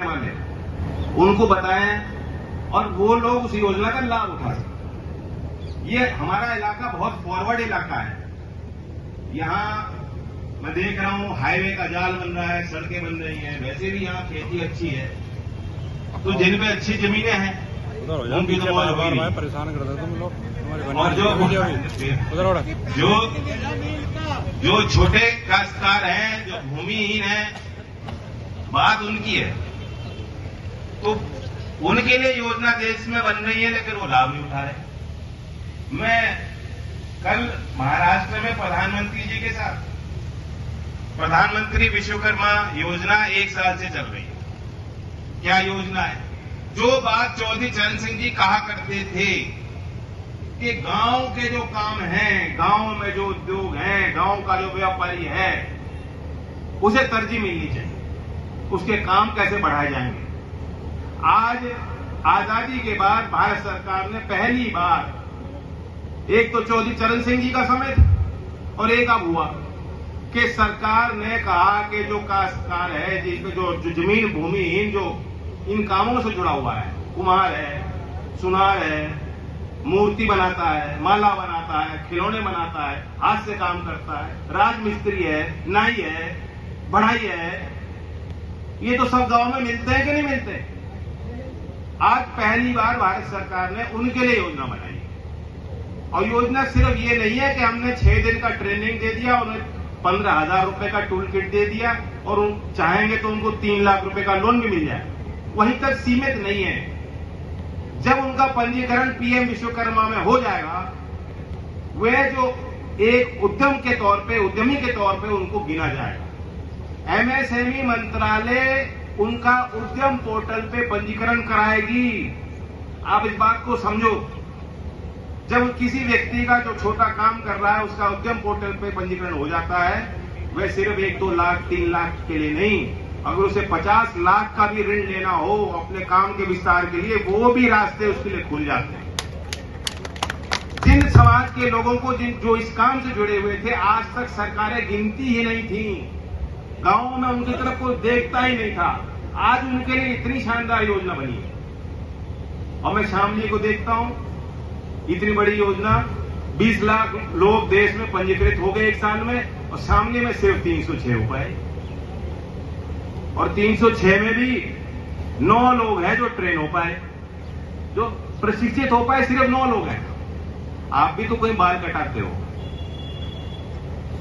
वाले उनको बताएं और वो लोग उस योजना का लाभ उठा सकें। ये हमारा इलाका बहुत फॉरवर्ड इलाका है। यहाँ मैं देख रहा हूँ हाईवे का जाल बन रहा है, सड़कें बन रही हैं, वैसे भी यहाँ खेती अच्छी है। तो जिन पे अच्छी जमीनें हैं उनकी तो मौज हो रही है। परेशान कर दो तुम लोग। और जो छोटे काश्तकार हैं, जो भूमिहीन हैं, बात उनकी है। तो उनके लिए योजना देश में बन रही है, लेकिन वो लाभ नहीं उठा रहे। मैं कल महाराष्ट्र में प्रधानमंत्री जी के साथ प्रधानमंत्री विश्वकर्मा योजना 1 साल से चल रही है। क्या योजना है? जो बात चौधरी चरण सिंह जी कहा करते थे कि गांव के जो काम हैं, गांव में जो उद्योग हैं, गांव का जो व्यापारी है, उसे तरजीह मिलनी चाहिए। उसके काम कैसे बढ़ाए जाएंगे? आज आजादी के बाद भारत सरकार ने पहली बार, एक तो चौधरी चरण सिंह जी का समय था और एक अब हुआ कि सरकार ने कहा कि जो काश्तकार है, जो जमीन भूमिहीन जो इन कामों से जुड़ा हुआ है, कुम्हार है, सुनार है, मूर्ति बनाता है, माला बनाता है, खिलौने बनाता है, हाथ से काम करता है, राजमिस्त्री है, नाई है, बढ़ाई है, ये तो सब गांव में मिलते हैं कि नहीं मिलते? आज पहली बार भारत सरकार ने उनके लिए योजना बनाई। और योजना सिर्फ ये नहीं है कि हमने 6 दिन का ट्रेनिंग दे दिया, उन्हें 15,000 रुपए का टूल किट दे दिया और चाहेंगे तो उनको 3 लाख रुपए का लोन भी मिल जाए। वहीं तक सीमित नहीं है। जब उनका पंजीकरण पीएम विश्वकर्मा में हो जाएगा, वह जो एक उद्यम के तौर पे, उद्यमी के तौर पे उनको गिना जाएगा। एमएसएमई मंत्रालय उनका उद्यम पोर्टल पे पंजीकरण कराएगी। आप इस बात को समझो। जब किसी व्यक्ति का जो छोटा काम कर रहा है उसका उद्यम पोर्टल पे पंजीकरण हो जाता है, वह सिर्फ 1-2 लाख 3 लाख के लिए नहीं, अगर उसे 50 लाख का भी ऋण लेना हो अपने काम के विस्तार के लिए, वो भी रास्ते उसके लिए खुल जाते हैं। जिन समाज के लोगों को जो इस काम से जुड़े हुए थे, आज तक सरकारें गिनती ही नहीं थी, गांवों में उनकी तरफ कोई देखता ही नहीं था। आज उनके लिए इतनी शानदार योजना बनी है। और मैं शामली को देखता हूं, इतनी बड़ी योजना, 20 लाख लोग देश में पंजीकृत हो गए 1 साल में, और सामने में सिर्फ 306 हो पाए। और 306 में भी 9 लोग हैं जो ट्रेन हो पाए, जो प्रशिक्षित हो पाए, सिर्फ 9 लोग हैं। आप भी तो कहीं बाल कटाते हो,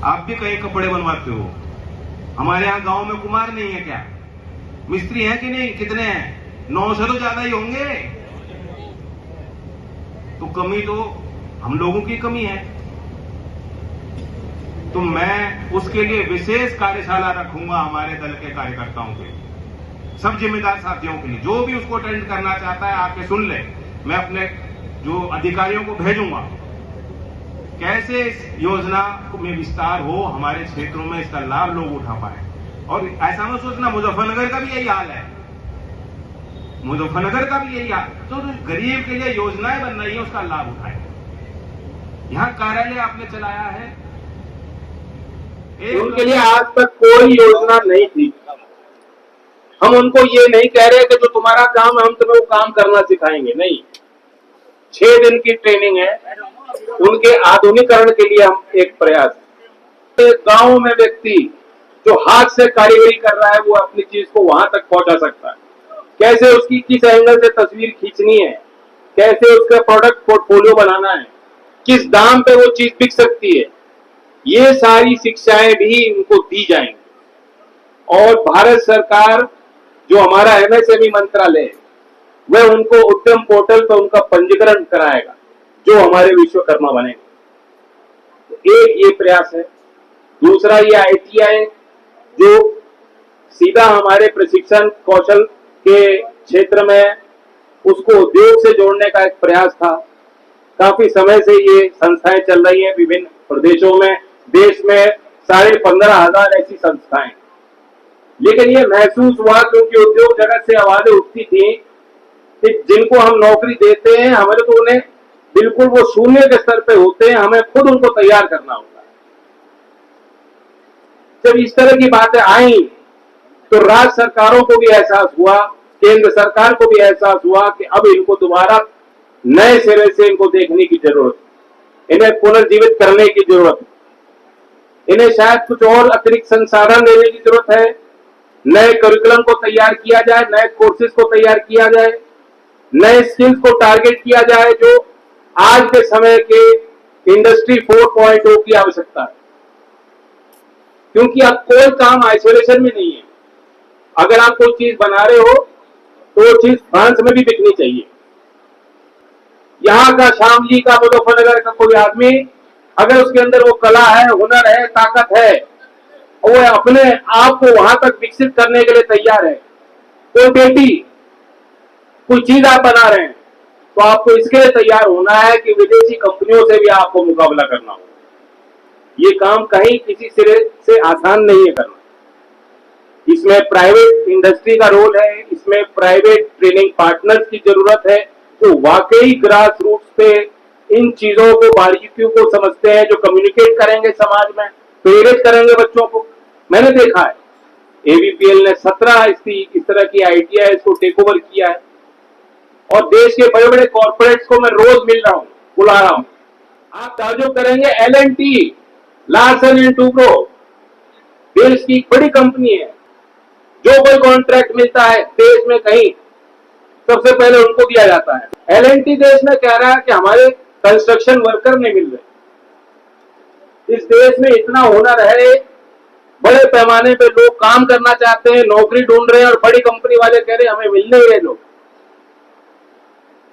आप भी कहीं कपड़े बनवाते हो। हमारे यहां गांव में कुम्हार नहीं है क्या? मिस्त्री हैं कि नहीं? कितने हैं? 9 से तो ज्यादा ही होंगे। तो कमी तो हम लोगों की कमी है। तो मैं उसके लिए विशेष कार्यशाला रखूंगा हमारे दल के कार्यकर्ताओं के लिए, सब जिम्मेदार साथियों के लिए। जो भी उसको अटेंड करना चाहता है आके सुन ले। मैं अपने जो अधिकारियों को भेजूंगा, कैसे इस योजना में विस्तार हो, हमारे क्षेत्रों में इसका लाभ लोग उठा पाए। और ऐसा मत सोचना मुजफ्फरनगर का भी यही हाल है, मुजफ्फरनगर का भी यही हाल। तो गरीब के लिए योजनाएं बन रही है, उसका लाभ उठाए। यहां कार्यालय आपने चलाया है, उनके लिए आज तक कोई योजना नहीं थी। हम उनको ये नहीं कह रहे कि जो तुम्हारा काम है हम तुम्हें वो काम करना सिखाएंगे, नहीं। 6 दिन की ट्रेनिंग है, उनके आधुनिकरण के लिए हम एक प्रयास। गांव में व्यक्ति जो हाथ से कारीगरी कर रहा है, वो अपनी चीज को वहां तक पहुंचा सकता है। कैसे उसकी किस एंगल से तस्वीर खींचनी है, कैसे उसका प्रोडक्ट पोर्टफोलियो बनाना है, किस दाम पे वो चीज बिक सकती है, ये सारी शिक्षाएं भी उनको दी जाएंगी। और भारत सरकार जो हमारा एमएसएमई मंत्रालय है, वह उनको उद्यम पोर्टल पर उनका पंजीकरण कराएगा, जो हमारे विश्वकर्मा बनेंगे। तो एक ये प्रयास है। दूसरा ये आईटीआई जो सीधा हमारे प्रशिक्षण कौशल के क्षेत्र में उसको उद्योग से जोड़ने का एक प्रयास था। काफी समय से ये संस्थाएं चल रही हैं विभिन्न प्रदेशों में, देश में 15,500 ऐसी संस्थाएं। लेकिन ये महसूस हुआ, क्योंकि उद्योग जगत से आवाजें उठती थी कि जिनको हम नौकरी देते हैं, हमें तो उन्हें बिल्कुल वो शून्य के स्तर पे होते हैं, हमें खुद उनको तैयार करना होता है। जब इस तरह की बातें आई तो राज्य सरकारों को भी एहसास हुआ, केंद्र सरकार को भी एहसास हुआ कि अब इनको दोबारा नए सिरे से इनको देखने की जरूरत है, इन्हें पुनर्जीवित करने की जरूरत है, इन्हें शायद कुछ और अतिरिक्त संसाधन देने की जरूरत है, नए करिकुलम को तैयार किया जाए, नए कोर्सेज को तैयार किया जाए, नए स्किल्स को टारगेट किया जाए जो आज के समय के इंडस्ट्री 4.0 की आवश्यकता है। क्योंकि अब कोई काम आइसोलेशन में नहीं है। अगर आप कोई चीज बना रहे हो तो वो चीज फ्रांस में भी बिकनी चाहिए। यहाँ का शामली का मुजफ्फरनगर का कोई आदमी अगर उसके अंदर वो कला है, हुनर है, ताकत है, और वो अपने आप को वहां तक विकसित करने के लिए तैयार है, कोई बेटी कोई चीज आप बना रहे हैं तो आपको इसके लिए तैयार होना है कि विदेशी कंपनियों से भी आपको मुकाबला करना होगा। ये काम कहीं किसी सिरे से आसान नहीं है करना। इसमें प्राइवेट इंडस्ट्री का रोल है, इसमें प्राइवेट ट्रेनिंग पार्टनर्स की जरूरत है जो वाकई ग्रास रूट्स पे इन चीजों को, बारीकियों को समझते हैं, जो कम्युनिकेट करेंगे समाज में, प्रेरित करेंगे बच्चों को। मैंने देखा है एबीपीएल ने 17 इस तरह की आईटीआई को टेक ओवर किया है और देश के बड़े बड़े कॉर्पोरेट्स को मैं रोज मिल रहा हूं, बुला रहा हूं। आप ताजुब करेंगे, एल&टी, लार्सन एंड टूब्रो देश की बड़ी कंपनी है। जो कोई कॉन्ट्रैक्ट मिलता है देश में कहीं, सबसे पहले उनको दिया जाता है। एल&टी देश में कह रहा है कि हमारे कंस्ट्रक्शन वर्कर नहीं मिल रहे। इस देश में इतना हुनर है, बड़े पैमाने पे लोग काम करना चाहते हैं, नौकरी ढूंढ रहे हैं और बड़ी कंपनी वाले कह रहे हैं हमें मिल नहीं रहे लोग।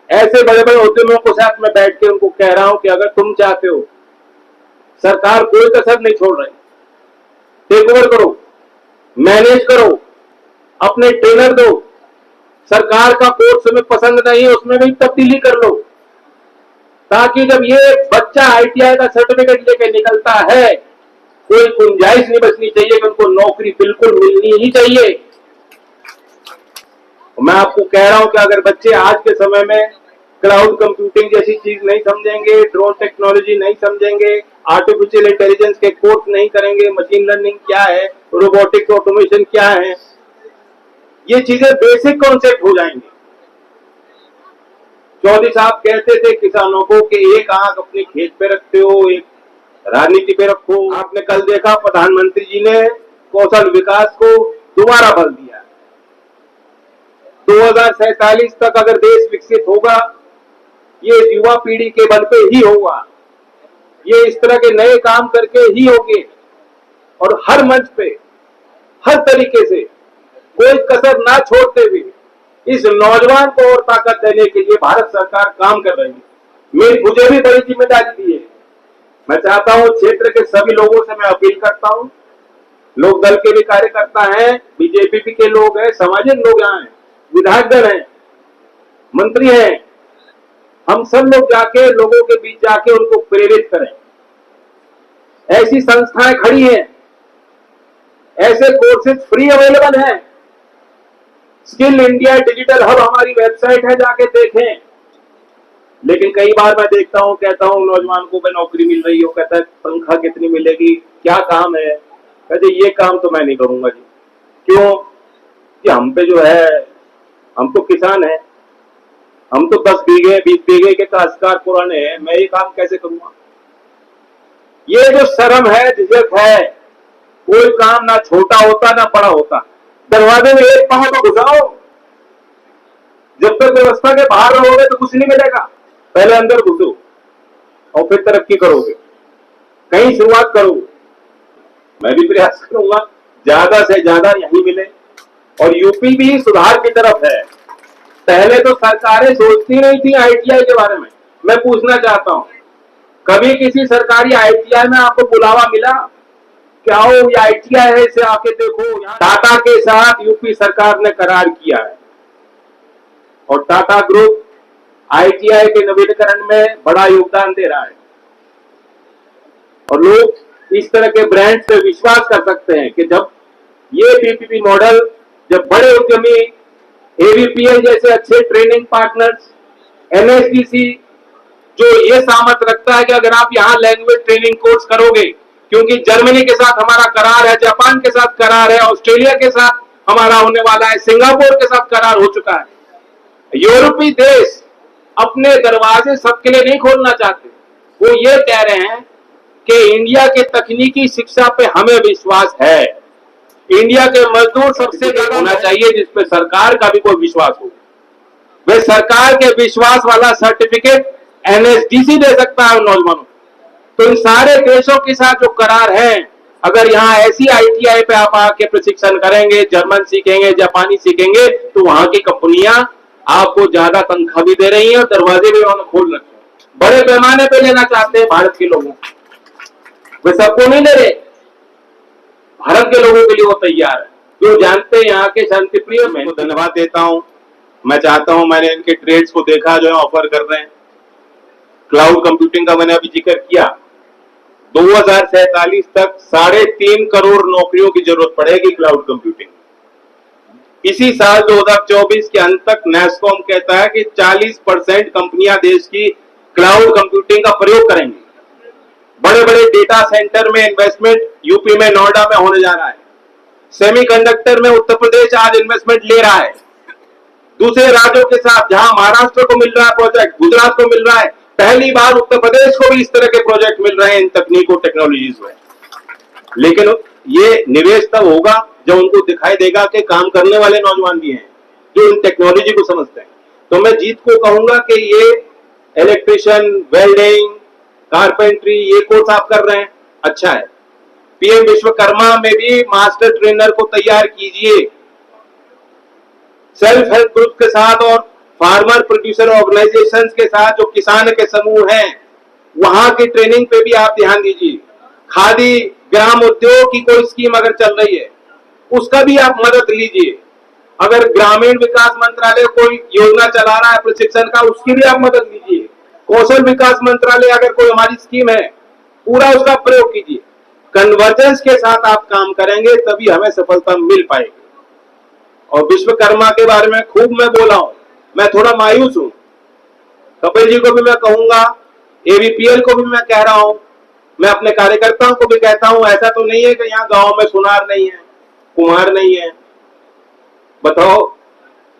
ऐसे बड़े बड़े उद्यमियों को साथ में बैठ के उनको कह रहा हूं कि अगर तुम चाहते हो, सरकार कोई कसर नहीं छोड़ रही, टेक ओवर करो, मैनेज करो, अपने ट्रेनर दो, सरकार का कोर्स तुम्हें पसंद नहीं है उसमें भी तब्दीली कर लो, ताकि जब ये बच्चा आईटीआई का सर्टिफिकेट लेके निकलता है कोई गुंजाइश नहीं बचनी चाहिए कि उनको नौकरी बिल्कुल मिलनी ही चाहिए। मैं आपको कह रहा हूं कि अगर बच्चे आज के समय में क्लाउड कंप्यूटिंग जैसी चीज नहीं समझेंगे, ड्रोन टेक्नोलॉजी नहीं समझेंगे, आर्टिफिशियल इंटेलिजेंस के कोर्स नहीं करेंगे, मशीन लर्निंग क्या है, रोबोटिक्स ऑटोमेशन क्या है, ये चीजें बेसिक कॉन्सेप्ट हो जाएंगे। चौधरी साहब कहते थे किसानों को कि एक आंख अपने खेत पे रखते हो, एक राजनीति पे रखो। आपने कल देखा प्रधानमंत्री जी ने कौशल विकास को दोबारा बल दिया। 2047 तक अगर देश विकसित होगा, ये युवा पीढ़ी के बल पे ही होगा। ये इस तरह के नए काम करके ही होंगे और हर मंच पे, हर तरीके से कोई कसर ना छोड़ते हुए इस नौजवान को और ताकत देने के लिए भारत सरकार काम कर रही है। मुझे भी बड़ी जिम्मेदारी दी है। मैं चाहता हूं क्षेत्र के सभी लोगों से मैं अपील करता हूं, लोक दल के भी कार्यकर्ता हैं, बीजेपी के लोग हैं, सामाजिक लोग यहाँ हैं, विधायक दल हैं, मंत्री हैं, हम सब लोग जाके लोगों के बीच जाके उनको प्रेरित करें। ऐसी संस्थाएं खड़ी हैं, ऐसे कोर्सेज फ्री अवेलेबल हैं। स्किल इंडिया डिजिटल हब हमारी वेबसाइट है, जाके देखें। लेकिन कई बार मैं देखता हूं, कहता हूं नौजवान को नौकरी मिल रही हो, कहता है तनख्वाह कितनी मिलेगी, क्या काम है, कहते ये काम तो मैं नहीं करूंगा जी। क्यों? कि हम पे जो है, हम तो किसान हैं, हम तो 10 बीघे 20 बीघे के काश्तकार पुराने हैं, मैं ये काम कैसे करूंगा। ये जो शर्म है, झिझक है, कोई काम ना छोटा होता ना बड़ा होता। दरवाजे में एक पांव तो घुसाओ, जब तक व्यवस्था के बाहर रहोगे तो कुछ नहीं मिलेगा। पहले अंदर घुसो और फिर तरक्की करोगे, कहीं शुरुआत करो। मैं भी प्रयास करूंगा ज्यादा से ज्यादा यही मिले। और यूपी भी सुधार की तरफ है। पहले तो सरकारें सोचती नहीं थी आईटीआई के बारे में। मैं पूछना चाहता हूं, कभी किसी सरकारी आईटीआई में आपको बुलावा मिला? क्या हो ये आईटीआई है, इसे आके देखो। टाटा के साथ यूपी सरकार ने करार किया है और टाटा ग्रुप आईटीआई के नवीनीकरण में बड़ा योगदान दे रहा है। और लोग इस तरह के ब्रांड पे विश्वास कर सकते हैं कि जब ये पीपीपी मॉडल, जब बड़े उद्यमी, एबीपीएल जैसे अच्छे ट्रेनिंग पार्टनर्स, एनएसडीसी जो ये सामर्थ रखता है कि अगर आप यहाँ लैंग्वेज ट्रेनिंग कोर्स करोगे, क्योंकि जर्मनी के साथ हमारा करार है, जापान के साथ करार है, ऑस्ट्रेलिया के साथ हमारा होने वाला है, सिंगापुर के साथ करार हो चुका है। यूरोपीय देश अपने दरवाजे सबके लिए नहीं खोलना चाहते, वो ये कह रहे हैं कि इंडिया के तकनीकी शिक्षा पे हमें विश्वास है, इंडिया के मजदूर सबसे ज्यादा होना चाहिए जिस पे सरकार का भी कोई विश्वास हो। वे सरकार के विश्वास वाला सर्टिफिकेट एनएसडीसी दे सकता है नौजवानों। तो इन सारे देशों के साथ जो करार है, अगर यहाँ ऐसी आईटीआई पे आप आके प्रशिक्षण करेंगे, जर्मन सीखेंगे, जापानी सीखेंगे, तो वहां की कंपनियां आपको ज्यादा तनख्वाह भी दे रही हैं और दरवाजे भी उन्होंने खोल रखे हैं। बड़े पैमाने पे लेना चाहते हैं भारत के लोगों को, वे सबको नहीं ले रहे, भारत के लोगों के लिए वो तैयार है जो जानते हैं यहाँ के शांति प्रिय। मैं इनको धन्यवाद देता हूँ। मैं चाहता हूं, मैंने इनके ट्रेड्स को देखा जो है ऑफर कर रहे हैं। क्लाउड कंप्यूटिंग का मैंने अभी जिक्र किया, 2047 तक 3.5 करोड़ नौकरियों की जरूरत पड़ेगी क्लाउड कंप्यूटिंग। इसी साल 2024 के अंत तक नेस्कॉम कहता है कि 40% कंपनियां देश की क्लाउड कंप्यूटिंग का प्रयोग करेंगी। बड़े बड़े डेटा सेंटर में इन्वेस्टमेंट यूपी में, नोएडा में होने जा रहा है। सेमीकंडक्टर में उत्तर प्रदेश आज इन्वेस्टमेंट ले रहा है दूसरे राज्यों के साथ। जहां महाराष्ट्र को मिल रहा है प्रोजेक्ट, गुजरात को मिल रहा है, पहली बार उत्तर प्रदेश को भी इस तरह के प्रोजेक्ट मिल रहे हैं इन तकनीक और टेक्नोलॉजीज में। लेकिन ये निवेश तब होगा जब उनको दिखाई देगा कि काम करने वाले नौजवान भी हैं जो इन टेक्नोलॉजी को समझते हैं। तो मैं जीत को कहूंगा कि ये इलेक्ट्रिशियन, वेल्डिंग, कारपेंट्री, ये कोर्स आप कर रहे हैं, अच्छा है। पीएम विश्वकर्मा में भी मास्टर ट्रेनर को तैयार कीजिए, सेल्फ हेल्प ग्रुप के साथ और फार्मर प्रोड्यूसर ऑर्गेनाइजेशंस के साथ जो किसान के समूह हैं, वहां की ट्रेनिंग पे भी आप ध्यान दीजिए। खादी ग्राम उद्योग की कोई स्कीम अगर चल रही है, उसका भी आप मदद लीजिए। अगर ग्रामीण विकास मंत्रालय कोई योजना चला रहा है प्रशिक्षण का, उसकी भी आप मदद लीजिए। कौशल विकास मंत्रालय अगर कोई हमारी स्कीम है, पूरा उसका प्रयोग कीजिए। कन्वर्जेंस के साथ आप काम करेंगे तभी हमें सफलता मिल पाएगी। और विश्वकर्मा के बारे में खूब मैं बोला हूं, मैं थोड़ा मायूस हूं। कपिल जी को भी मैं कहूंगा, एबीपीएल को भी मैं कह रहा हूं, मैं अपने कार्यकर्ताओं को भी कहता हूं, ऐसा तो नहीं है कि यहाँ गांव में सुनार नहीं है, कुम्हार नहीं है। बताओ,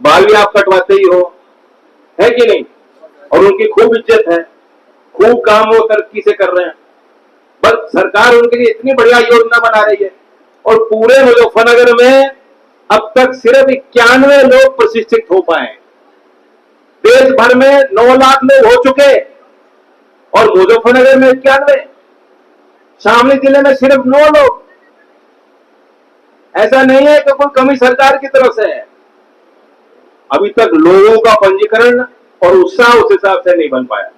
बाल भी आप कटवाते ही हो, है कि नहीं? और उनकी खूब इज्जत है, खूब काम वो तरक्की से कर रहे हैं। बस सरकार उनके लिए इतनी बढ़िया योजना बना रही है। और पूरे मुजफ्फरनगर में अब तक सिर्फ 91 लोग प्रशिक्षित हो पाए। देश भर में 9 लाख लोग हो चुके और मुजफ्फरनगर में 91, शामली जिले में सिर्फ 9 लोग। ऐसा नहीं है कि कोई कमी सरकार की तरफ से है, अभी तक लोगों का पंजीकरण और उत्साह उस हिसाब से नहीं बन पाया।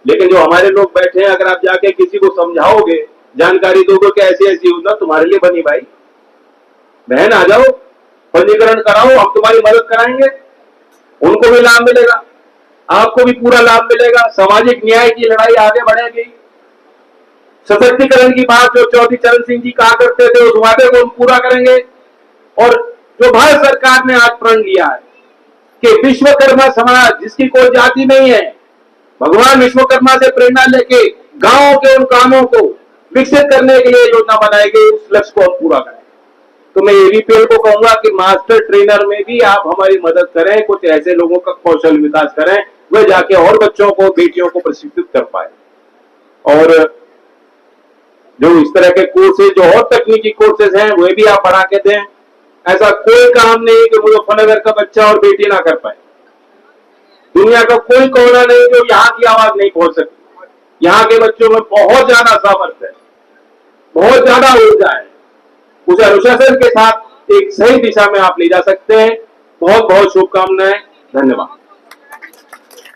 लेकिन जो हमारे लोग बैठे हैं, अगर आप जाके किसी को समझाओगे, जानकारी दोगे कि ऐसी ऐसी योजना तुम्हारे लिए बनी, भाई बहन आ जाओ, पंजीकरण कराओ, हम तुम्हारी मदद कराएंगे, उनको भी लाभ मिलेगा, आपको भी पूरा लाभ मिलेगा। सामाजिक न्याय की लड़ाई आगे बढ़ेगी। सशक्तिकरण की बात जो चौधरी चरण सिंह जी कहा करते थे, उस वादे को हम पूरा करेंगे। और जो भारत सरकार ने आज प्रण लिया है कि विश्वकर्मा समाज जिसकी कोई जाति नहीं है, भगवान विश्वकर्मा से प्रेरणा लेके गांवों के उन कामों को विकसित करने के लिए योजना बनाएगी, उस लक्ष्य को हम पूरा करें। तो मैं एबीपीएल को कहूंगा कि मास्टर ट्रेनर में भी आप हमारी मदद करें, कुछ ऐसे लोगों का कौशल विकास करें, वे जाके और बच्चों को, बेटियों को प्रशिक्षित कर पाए। और जो इस तरह के कोर्सेज, जो और तकनीकी कोर्सेज हैं, वे भी आप बढ़ा के दें। ऐसा कोई काम नहीं कि मुजफ्फरनगर का बच्चा और बेटी ना कर पाए। दुनिया का कोई कोना नहीं जो यहाँ की आवाज नहीं पहुंच सकती। यहाँ के बच्चों में बहुत ज्यादा सामर्थ्य है, बहुत ज्यादा ऊर्जा है। उसे अनुशासन के साथ एक सही दिशा में आप ले जा सकते हैं। बहुत बहुत शुभकामनाएं, धन्यवाद।